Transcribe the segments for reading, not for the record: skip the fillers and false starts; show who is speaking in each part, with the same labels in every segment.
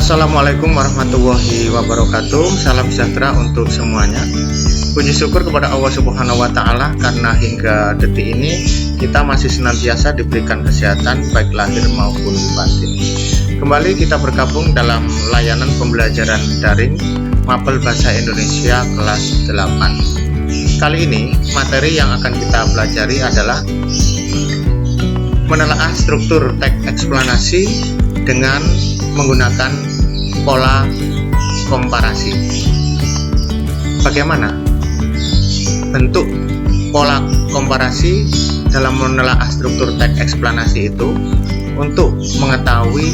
Speaker 1: Assalamualaikum warahmatullahi wabarakatuh. Salam sejahtera untuk semuanya. Puji syukur kepada Allah Subhanahu wa Ta'ala karena hingga detik ini kita masih senantiasa diberikan kesehatan baik lahir maupun batin. Kembali kita bergabung dalam layanan pembelajaran daring Mapel Bahasa Indonesia kelas 8. Kali ini materi yang akan kita pelajari adalah menelaah struktur teks eksplanasi dengan menggunakan pola komparasi. Bagaimana bentuk pola komparasi dalam menelaah struktur teks eksplanasi itu? Untuk mengetahui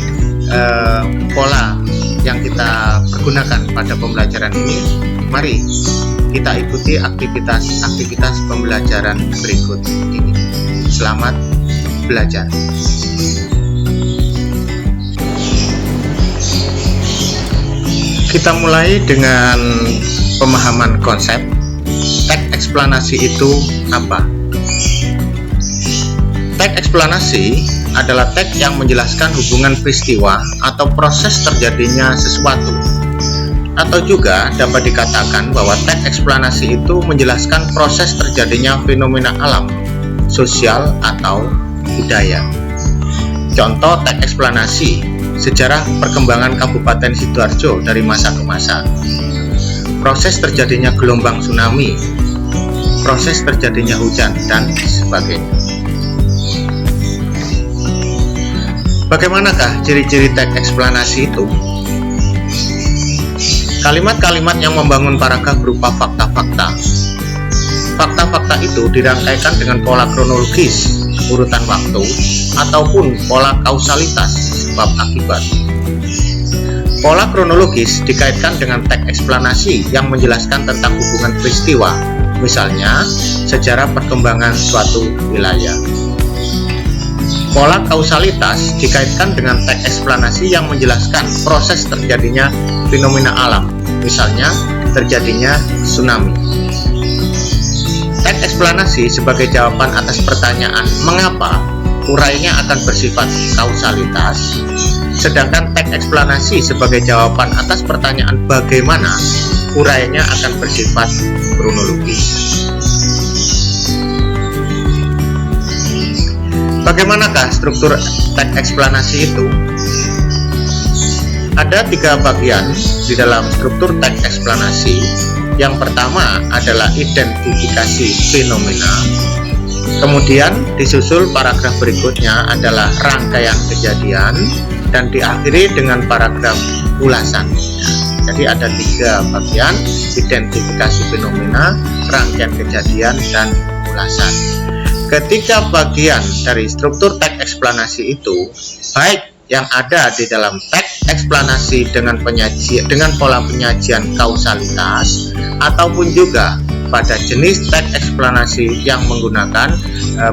Speaker 1: pola yang kita pergunakan pada pembelajaran ini, mari kita ikuti aktivitas pembelajaran berikut ini. Selamat belajar. Kita mulai dengan pemahaman konsep. Teks eksplanasi itu apa? Teks eksplanasi adalah teks yang menjelaskan hubungan peristiwa atau proses terjadinya sesuatu. Atau juga dapat dikatakan bahwa teks eksplanasi itu menjelaskan proses terjadinya fenomena alam, sosial, atau budaya. Contoh teks eksplanasi: sejarah perkembangan Kabupaten Sidoarjo dari masa ke masa, proses terjadinya gelombang tsunami, proses terjadinya hujan, dan sebagainya. Bagaimanakah ciri-ciri teks eksplanasi itu? Kalimat-kalimat yang membangun paragraf berupa fakta-fakta. Fakta-fakta itu dirangkaikan dengan pola kronologis, urutan waktu, ataupun pola kausalitas, sebab akibat. Pola kronologis dikaitkan dengan teks eksplanasi yang menjelaskan tentang hubungan peristiwa, misalnya sejarah perkembangan suatu wilayah. Pola kausalitas dikaitkan dengan teks eksplanasi yang menjelaskan proses terjadinya fenomena alam, misalnya terjadinya tsunami. Teks eksplanasi sebagai jawaban atas pertanyaan mengapa, urainya akan bersifat kausalitas, sedangkan teks eksplanasi sebagai jawaban atas pertanyaan bagaimana, urainya akan bersifat kronologis. Bagaimanakah struktur teks eksplanasi itu? Ada 3 bagian di dalam struktur teks eksplanasi. Yang pertama adalah identifikasi fenomena. Kemudian disusul paragraf berikutnya adalah rangkaian kejadian, dan diakhiri dengan paragraf ulasan. Jadi ada 3 bagian: identifikasi fenomena, rangkaian kejadian, dan ulasan. Ketiga bagian dari struktur teks eksplanasi itu, baik yang ada di dalam teks eksplanasi dengan pola penyajian kausalitas, ataupun juga pada jenis teks eksplanasi yang menggunakan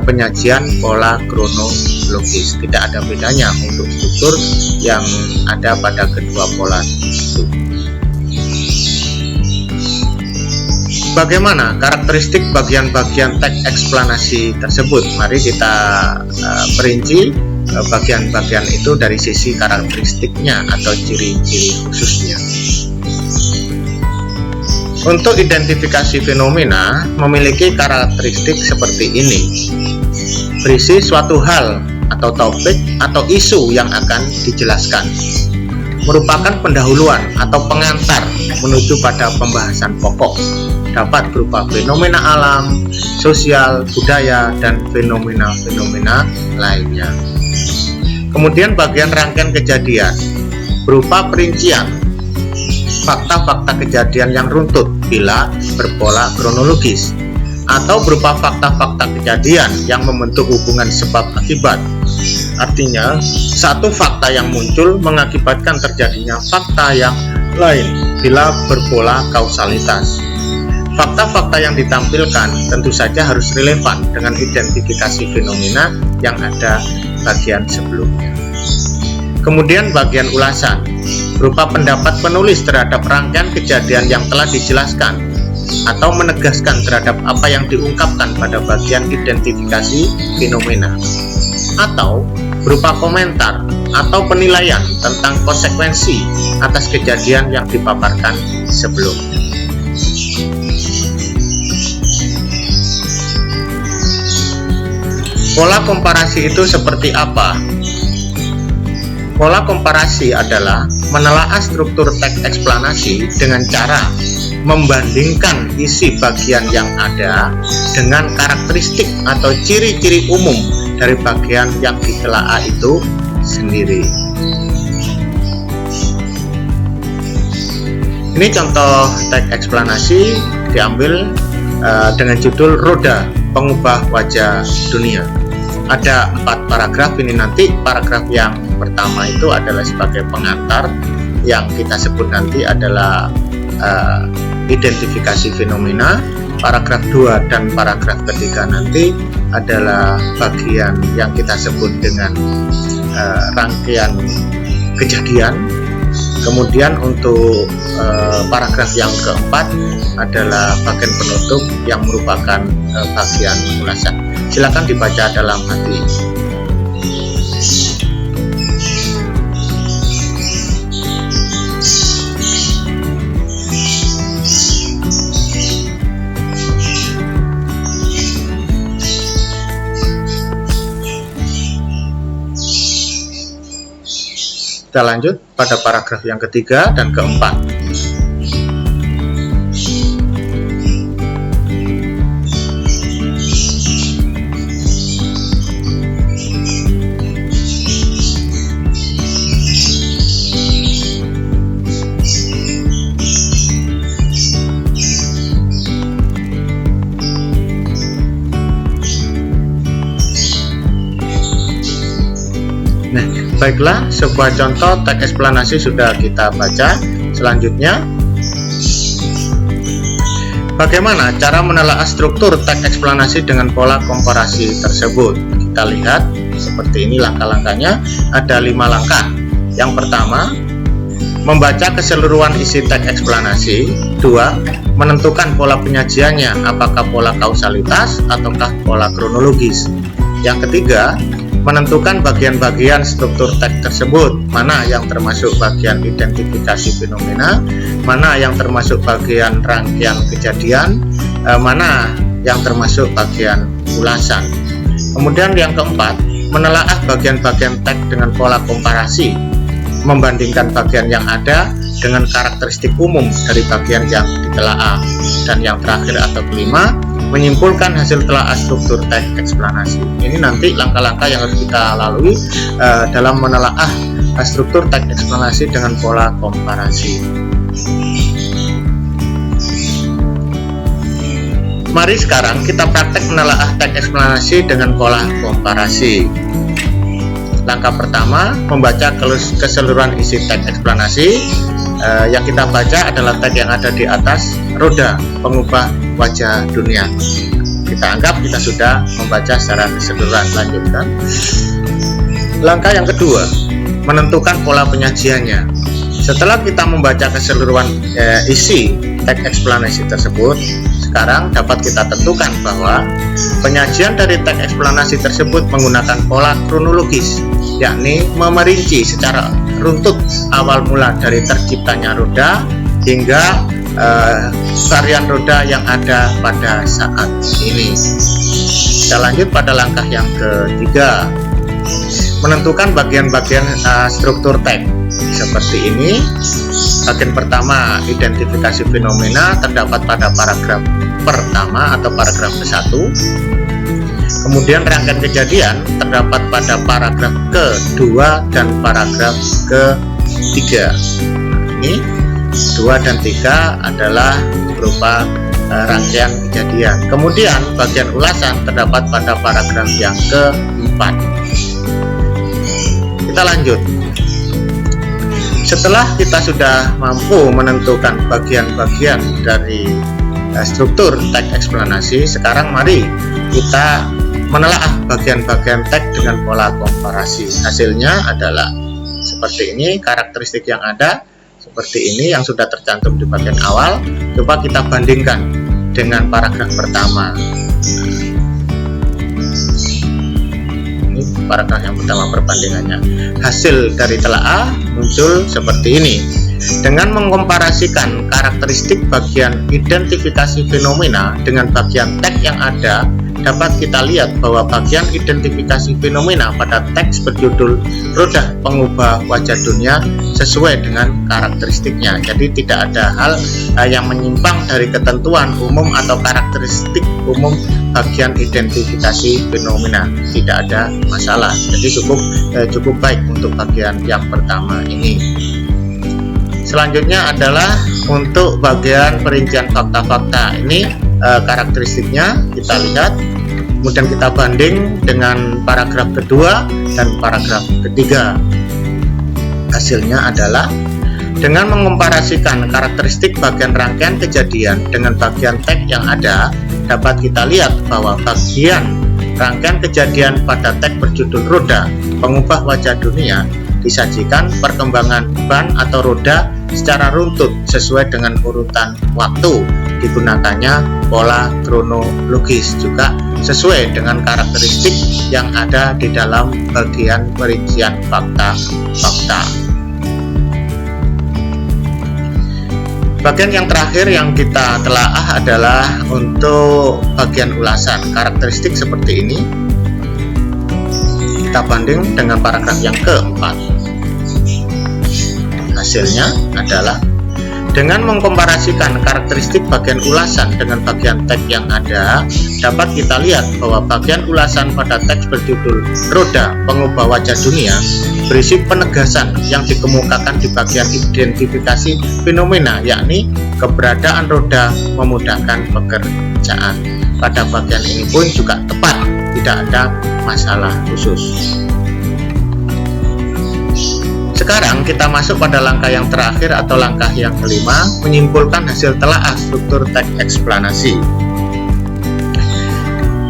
Speaker 1: penyajian pola kronologis. Tidak ada bedanya untuk struktur yang ada pada kedua pola itu. Bagaimana karakteristik bagian-bagian teks eksplanasi tersebut? Mari kita perinci bagian-bagian itu dari sisi karakteristiknya atau ciri-ciri khususnya. Untuk identifikasi fenomena memiliki karakteristik seperti ini: berisi suatu hal atau topik atau isu yang akan dijelaskan, merupakan pendahuluan atau pengantar menuju pada pembahasan pokok, dapat berupa fenomena alam, sosial, budaya, dan fenomena-fenomena lainnya. Kemudian bagian rangkaian kejadian berupa perincian fakta-fakta kejadian yang runtut bila berpola kronologis, atau berupa fakta-fakta kejadian yang membentuk hubungan sebab akibat. Artinya, satu fakta yang muncul mengakibatkan terjadinya fakta yang lain bila berpola kausalitas. Fakta-fakta yang ditampilkan tentu saja harus relevan dengan identifikasi fenomena yang ada bagian sebelumnya. Kemudian bagian ulasan berupa pendapat penulis terhadap rangkaian kejadian yang telah dijelaskan, atau menegaskan terhadap apa yang diungkapkan pada bagian identifikasi fenomena, atau berupa komentar atau penilaian tentang konsekuensi atas kejadian yang dipaparkan sebelumnya. Pola komparasi itu seperti apa? Pola komparasi adalah menelaah struktur teks eksplanasi dengan cara membandingkan isi bagian yang ada dengan karakteristik atau ciri-ciri umum dari bagian yang ditelaah itu sendiri. Ini contoh teks eksplanasi diambil dengan judul Roda Pengubah Wajah Dunia. Ada 4 paragraf ini nanti. Paragraf yang pertama itu adalah sebagai pengantar, yang kita sebut nanti adalah identifikasi fenomena. Paragraf 2 dan paragraf ketiga nanti adalah bagian yang kita sebut dengan rangkaian kejadian. Kemudian untuk paragraf yang keempat adalah bagian penutup yang merupakan bagian ulasan. Silakan dibaca dalam hati. Kita lanjut pada paragraf yang ketiga dan keempat. Nah, baiklah, sebuah contoh teks eksplanasi sudah kita baca. Selanjutnya, bagaimana cara menelaah struktur teks eksplanasi dengan pola komparasi tersebut? Kita lihat seperti ini langkah-langkahnya. Ada 5 langkah. Yang pertama, membaca keseluruhan isi teks eksplanasi. 2, menentukan pola penyajiannya, apakah pola kausalitas ataukah pola kronologis. Yang ketiga, menentukan bagian-bagian struktur teks tersebut, mana yang termasuk bagian identifikasi fenomena, mana yang termasuk bagian rangkaian kejadian, mana yang termasuk bagian ulasan. Kemudian yang keempat, menelaah bagian-bagian teks dengan pola komparasi, membandingkan bagian yang ada dengan karakteristik umum dari bagian yang ditelaah. Dan yang terakhir atau kelima, menyimpulkan hasil telaah struktur teks eksplanasi. Ini nanti langkah-langkah yang harus kita lalui dalam menelaah struktur teks eksplanasi dengan pola komparasi. Mari sekarang kita praktek menelaah teks eksplanasi dengan pola komparasi. Langkah pertama, membaca keseluruhan isi teks eksplanasi. Yang kita baca adalah teks yang ada di atas, Roda Pengubah Wajah Dunia. Kita anggap kita sudah membaca secara keseluruhan. Lanjutkan. Langkah yang kedua, menentukan pola penyajiannya. Setelah kita membaca keseluruhan isi teks eksplanasi tersebut, sekarang dapat kita tentukan bahwa penyajian dari teks eksplanasi tersebut menggunakan pola kronologis, yakni memerinci secara runtut awal mula dari terciptanya roda hingga varian roda yang ada pada saat ini. Kita lanjut pada langkah yang ketiga, menentukan bagian-bagian struktur teks. Seperti ini. Bagian pertama, identifikasi fenomena, terdapat pada paragraf pertama atau paragraf ke-1. Kemudian rangkaian kejadian terdapat pada paragraf kedua dan paragraf ketiga. Ini 2 dan 3 adalah berupa rangkaian kejadian. Kemudian bagian ulasan terdapat pada paragraf yang keempat. Kita lanjut. Setelah kita sudah mampu menentukan bagian-bagian dari struktur teks eksplanasi, sekarang mari kita menelaah bagian-bagian teks dengan pola komparasi. Hasilnya adalah seperti ini, karakteristik yang ada seperti ini yang sudah tercantum di bagian awal. Coba kita bandingkan dengan paragraf pertama. Ini paragraf yang pertama perbandingannya. Hasil dari telaah muncul seperti ini. Dengan mengkomparasikan karakteristik bagian identifikasi fenomena dengan bagian teks yang ada, dapat kita lihat bahwa bagian identifikasi fenomena pada teks berjudul Roda Pengubah Wajah Dunia sesuai dengan karakteristiknya. Jadi tidak ada hal yang menyimpang dari ketentuan umum atau karakteristik umum bagian identifikasi fenomena, tidak ada masalah. Jadi cukup baik untuk bagian yang pertama ini. Selanjutnya adalah untuk bagian perincian fakta-fakta. Ini karakteristiknya kita lihat, kemudian kita banding dengan paragraf kedua dan paragraf ketiga. Hasilnya adalah dengan mengkomparasikan karakteristik bagian rangkaian kejadian dengan bagian teks yang ada, dapat kita lihat bahwa bagian rangkaian kejadian pada teks berjudul Roda Pengubah Wajah Dunia disajikan perkembangan ban atau roda secara runtut sesuai dengan urutan waktu. Digunakannya pola kronologis, juga sesuai dengan karakteristik yang ada di dalam bagian perincian fakta-fakta. Bagian yang terakhir yang kita telaah adalah untuk bagian ulasan. Karakteristik seperti ini kita banding dengan paragraf yang keempat. Hasilnya adalah dengan mengkomparasikan karakteristik bagian ulasan dengan bagian teks yang ada, dapat kita lihat bahwa bagian ulasan pada teks berjudul Roda Pengubah Wajah Dunia berisi penegasan yang dikemukakan di bagian identifikasi fenomena, yakni keberadaan roda memudahkan pekerjaan. Pada bagian ini pun juga tepat, tidak ada masalah khusus. Sekarang kita masuk pada langkah yang terakhir atau langkah yang kelima, menyimpulkan hasil telaah struktur teks eksplanasi.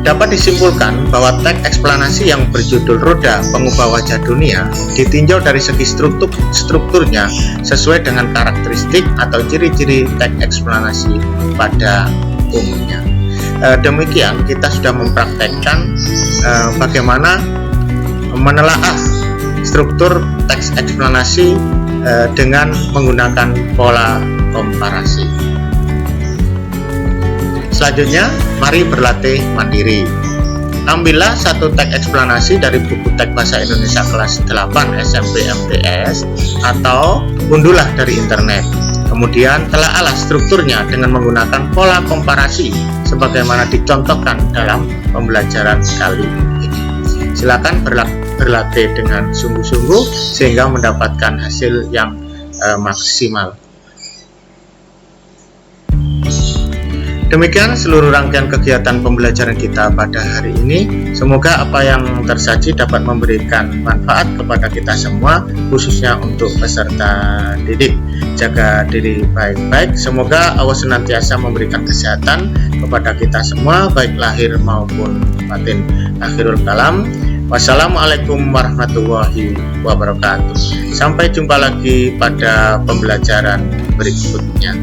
Speaker 1: Dapat disimpulkan bahwa teks eksplanasi yang berjudul Roda Pengubah Wajah Dunia ditinjau dari segi strukturnya sesuai dengan karakteristik atau ciri-ciri teks eksplanasi pada umumnya. Demikian kita sudah mempraktekkan bagaimana menelaah struktur teks eksplanasi dengan menggunakan pola komparasi. Selanjutnya, mari berlatih mandiri. Ambillah satu teks eksplanasi dari buku teks bahasa Indonesia kelas 8 SMP MTS atau unduhlah dari internet. Kemudian telaalah strukturnya dengan menggunakan pola komparasi sebagaimana dicontohkan dalam pembelajaran kali ini. Silakan berlatih dengan sungguh-sungguh sehingga mendapatkan hasil yang maksimal. Demikian seluruh rangkaian kegiatan pembelajaran kita pada hari ini. Semoga apa yang tersaji dapat memberikan manfaat kepada kita semua, khususnya untuk peserta didik. Jaga diri baik-baik. Semoga Allah senantiasa memberikan kesehatan kepada kita semua, baik lahir maupun batin. Akhirul kalam. Wassalamualaikum warahmatullahi wabarakatuh. Sampai jumpa lagi pada pembelajaran berikutnya.